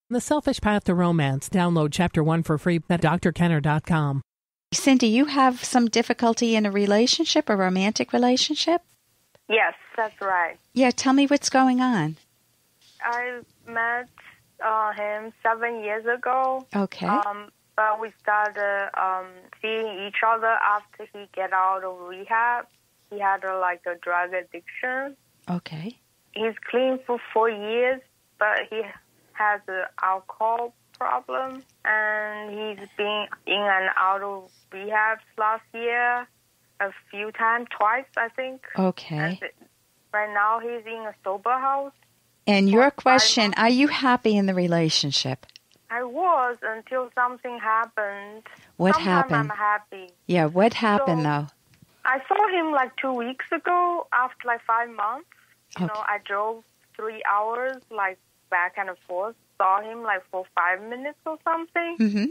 The Selfish Path to Romance. Download Chapter 1 for free at drkenner.com. Cindy, you have some difficulty in a relationship, a romantic relationship? Yes, that's right. Yeah, tell me what's going on. I met him 7 years ago. Okay. But we started seeing each other after he get out of rehab. He had a drug addiction. Okay. He's clean for 4 years, but he has an alcohol problem, and he's been in and out of rehab last year a few times, twice, I think. Okay. And right now he's in a sober house. And your question, are you happy in the relationship? I was until something happened. What Sometimes happened? I'm happy. Yeah, what happened though? I saw him 2 weeks ago after 5 months. You Okay. know, I drove 3 hours back and forth, saw him for 5 minutes or something. Mm-hmm.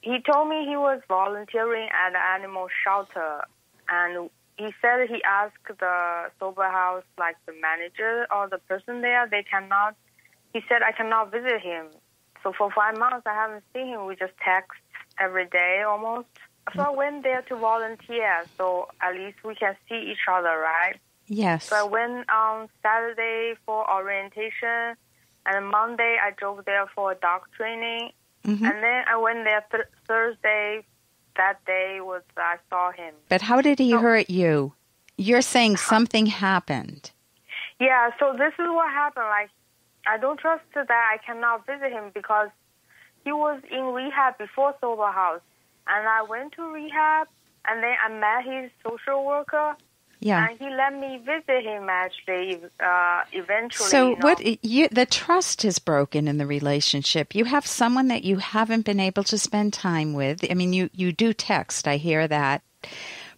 He told me he was volunteering at an animal shelter, and he said he asked the sober house, the manager or the person there, he said I cannot visit him. So for 5 months I haven't seen him. We just text every day almost. So I went there to volunteer, so at least we can see each other, right? Yes. So I went on Saturday for orientation, and Monday I drove there for dog training, Mm-hmm. and then I went there Thursday. That day I saw him. But how did he hurt you? You're saying something happened. Yeah, so this is what happened. I don't trust that I cannot visit him because he was in rehab before sober house, and I went to rehab, and then I met his social worker. Yeah. And he let me visit him, actually, eventually. So the trust is broken in the relationship. You have someone that you haven't been able to spend time with. I mean, you do text, I hear that.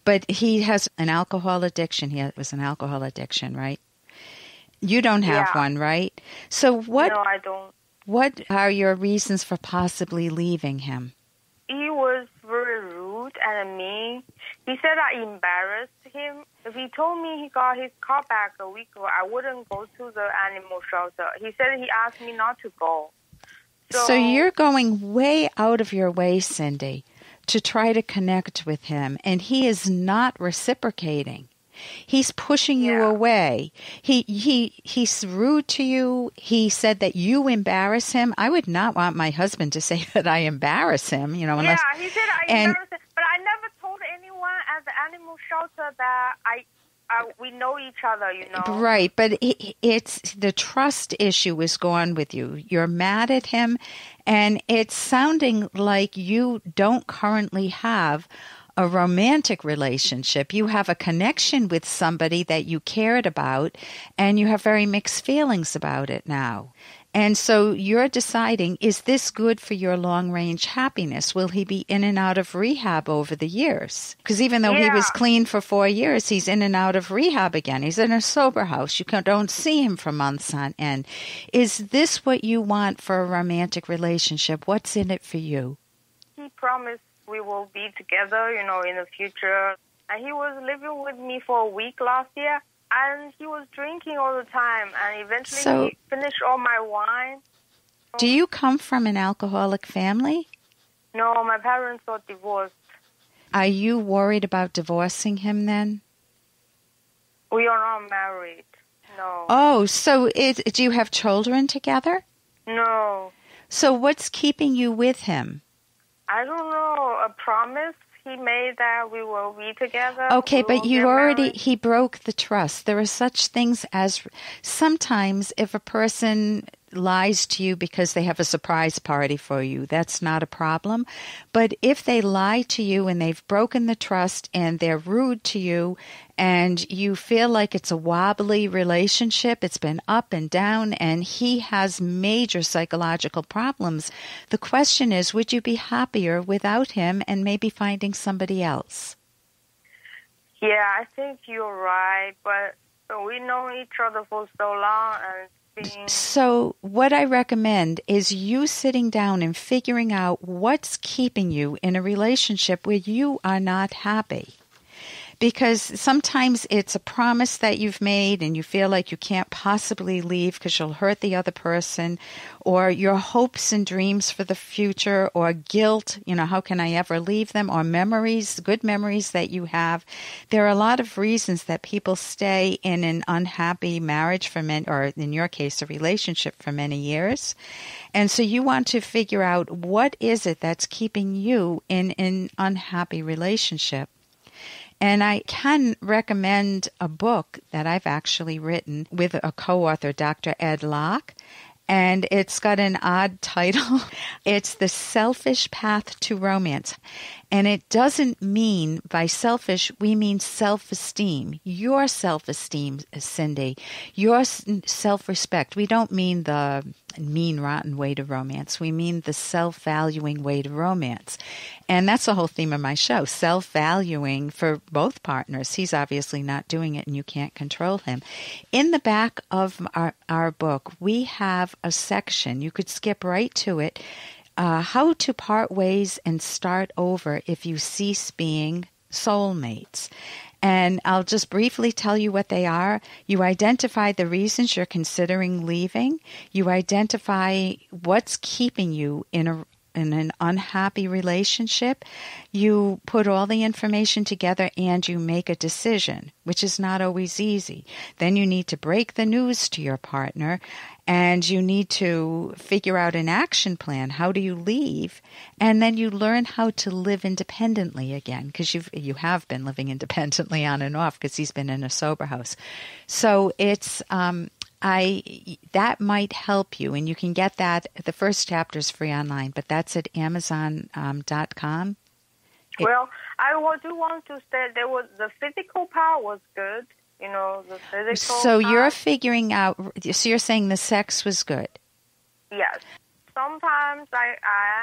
But he has an alcohol addiction. He was an alcohol addiction, right? You don't have one, right? So No, I don't. What are your reasons for possibly leaving him? He was very rude and mean. He said I embarrassed him. If he told me he got his car back a week ago, I wouldn't go to the animal shelter. He said he asked me not to go. So you're going way out of your way, Cindy, to try to connect with him, and he is not reciprocating. He's pushing you away. He's rude to you. He said that you embarrass him. I would not want my husband to say that I embarrass him, unless... Yeah, he said I embarrass him. But I never told anyone at the animal shelter that we know each other, Right, but it's the trust issue is gone with you. You're mad at him, and it's sounding like you don't currently have a romantic relationship. You have a connection with somebody that you cared about, and you have very mixed feelings about it now. And so you're deciding, is this good for your long-range happiness? Will he be in and out of rehab over the years? Because even though he was clean for 4 years, he's in and out of rehab again. He's in a sober house. You don't see him for months on end. Is this what you want for a romantic relationship? What's in it for you? He promised we will be together, in the future. And he was living with me for a week last year. And he was drinking all the time, and eventually he finished all my wine. Do you come from an alcoholic family? No, my parents are divorced. Are you worried about divorcing him then? We are not married, no. Oh, so do you have children together? No. So what's keeping you with him? I don't know, a promise he made that we will be together. Okay, but he broke the trust. There are such things as sometimes if a person lies to you because they have a surprise party for you, that's not a problem. But if they lie to you and they've broken the trust and they're rude to you and you feel like it's a wobbly relationship, it's been up and down, and he has major psychological problems, the question is, would you be happier without him and maybe finding somebody else? Yeah, I think you're right, but we know each other for so long, and so what I recommend is you sitting down and figuring out what's keeping you in a relationship where you are not happy. because sometimes it's a promise that you've made and you feel like you can't possibly leave because you'll hurt the other person, or your hopes and dreams for the future, or guilt, how can I ever leave them, or memories, good memories that you have. There are a lot of reasons that people stay in an unhappy marriage for many, or in your case, a relationship for many years. And so you want to figure out what is it that's keeping you in an unhappy relationship. And I can recommend a book that I've actually written with a co-author, Dr. Ed Locke. And it's got an odd title. It's The Selfish Path to Romance. And it doesn't mean, by selfish, we mean self-esteem. Your self-esteem, Cindy. Your self-respect. We don't mean the mean, rotten way to romance. We mean the self-valuing way to romance. And that's the whole theme of my show, self-valuing for both partners. He's obviously not doing it and you can't control him. In the back of our book, we have a section, you could skip right to it, how to part ways and start over if you cease being soulmates. And I'll just briefly tell you what they are. You identify the reasons you're considering leaving. You identify what's keeping you in an unhappy relationship. You put all the information together and you make a decision, which is not always easy. Then you need to break the news to your partner, and you need to figure out an action plan. How do you leave? And then you learn how to live independently again, because you have been living independently on and off because he's been in a sober house. So it's that might help you, and you can get that. The first chapter is free online, but that's at Amazon.com. Well, I do want to say the physical part was good. The physical So part. you're figuring out, so you're saying the sex was good? Yes. Sometimes I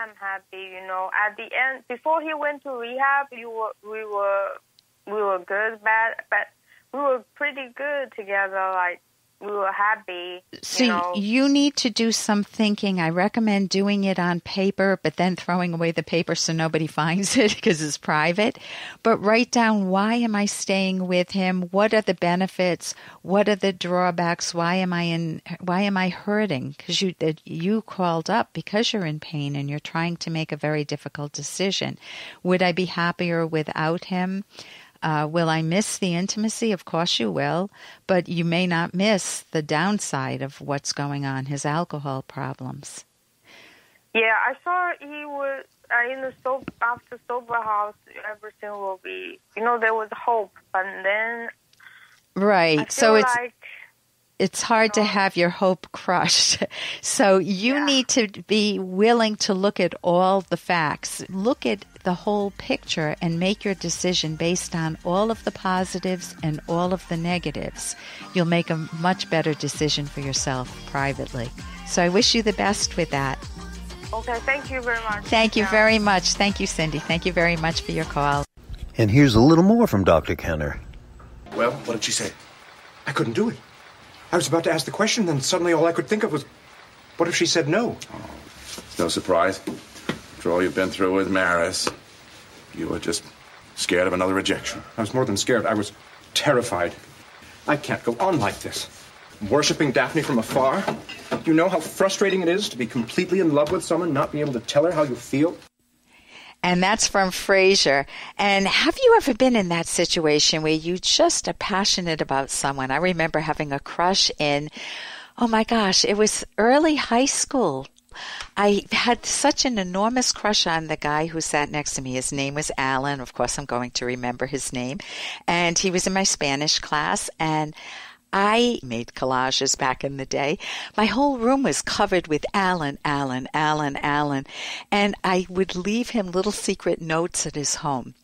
am happy, At the end, before he went to rehab, we were good, bad, but we were pretty good together, like, we were happy. So you need to do some thinking. I recommend doing it on paper, but then throwing away the paper so nobody finds it because it's private. But write down, why am I staying with him? What are the benefits? What are the drawbacks? Why am I hurting? Because you called up because you're in pain and you're trying to make a very difficult decision. Would I be happier without him? Will I miss the intimacy? Of course you will, but you may not miss the downside of what's going on, his alcohol problems. Yeah, I saw he was after sober house, everything will be, there was hope, but then right. So it's hard to have your hope crushed. So you need to be willing to look at all the facts, look at the whole picture, and make your decision based on all of the positives and all of the negatives. You'll make a much better decision for yourself privately. So I wish you the best with that. Okay, thank you very much. Thank you very much. Thank you, Cindy. Thank you very much for your call. And here's a little more from Dr. Kenner. Well, what did she say? I couldn't do it. I was about to ask the question, then suddenly all I could think of was, what if she said no? Oh, it's no surprise. After all you've been through with Maris, you were just scared of another rejection. I was more than scared. I was terrified. I can't go on like this. Worshipping Daphne from afar. Do you know how frustrating it is to be completely in love with someone, not being able to tell her how you feel? And that's from Fraser. And have you ever been in that situation where you just are passionate about someone? I remember having a crush in, oh my gosh, it was early high school. I had such an enormous crush on the guy who sat next to me. His name was Alan. Of course, I'm going to remember his name. And he was in my Spanish class, and I made collages back in the day. My whole room was covered with Alan. And I would leave him little secret notes at his home.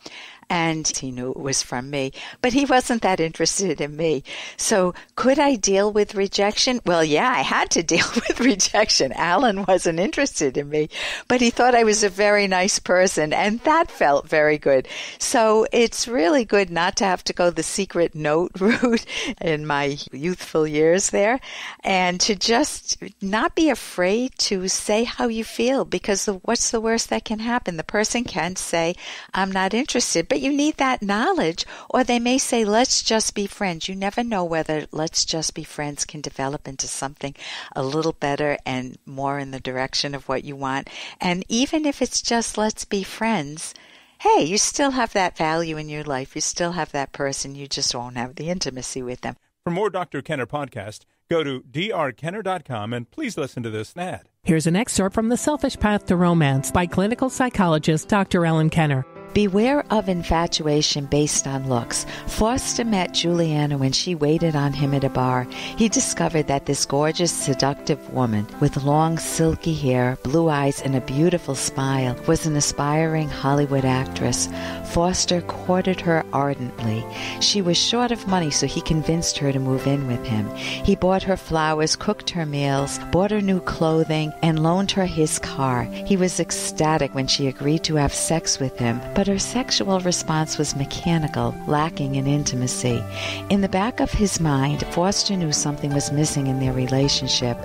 And he knew it was from me, but he wasn't that interested in me. So could I deal with rejection? Well, yeah, I had to deal with rejection. Alan wasn't interested in me, but he thought I was a very nice person, and that felt very good. So it's really good not to have to go the secret note route in my youthful years there, and to just not be afraid to say how you feel, because what's the worst that can happen? The person can say, I'm not interested, but But you need that knowledge, or they may say, let's just be friends. You never know whether let's just be friends can develop into something a little better and more in the direction of what you want. And even if it's just let's be friends, hey, you still have that value in your life. You still have that person. You just won't have the intimacy with them. For more Dr. Kenner podcast, go to drkenner.com and please listen to this ad. Here's an excerpt from The Selfish Path to Romance by clinical psychologist Dr. Ellen Kenner. Beware of infatuation based on looks. Foster met Juliana when she waited on him at a bar. He discovered that this gorgeous, seductive woman with long, silky hair, blue eyes, and a beautiful smile was an aspiring Hollywood actress. Foster courted her ardently. She was short of money, so he convinced her to move in with him. He bought her flowers, cooked her meals, bought her new clothing, and loaned her his car. He was ecstatic when she agreed to have sex with him, but her sexual response was mechanical, lacking in intimacy. In the back of his mind, Foster knew something was missing in their relationship.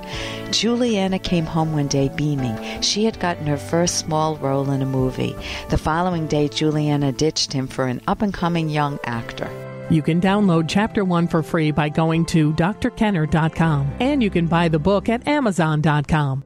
Juliana came home one day beaming. She had gotten her first small role in a movie. The following day, Juliana ditched him for an up-and-coming young actor. You can download Chapter 1 for free by going to drkenner.com, and you can buy the book at amazon.com.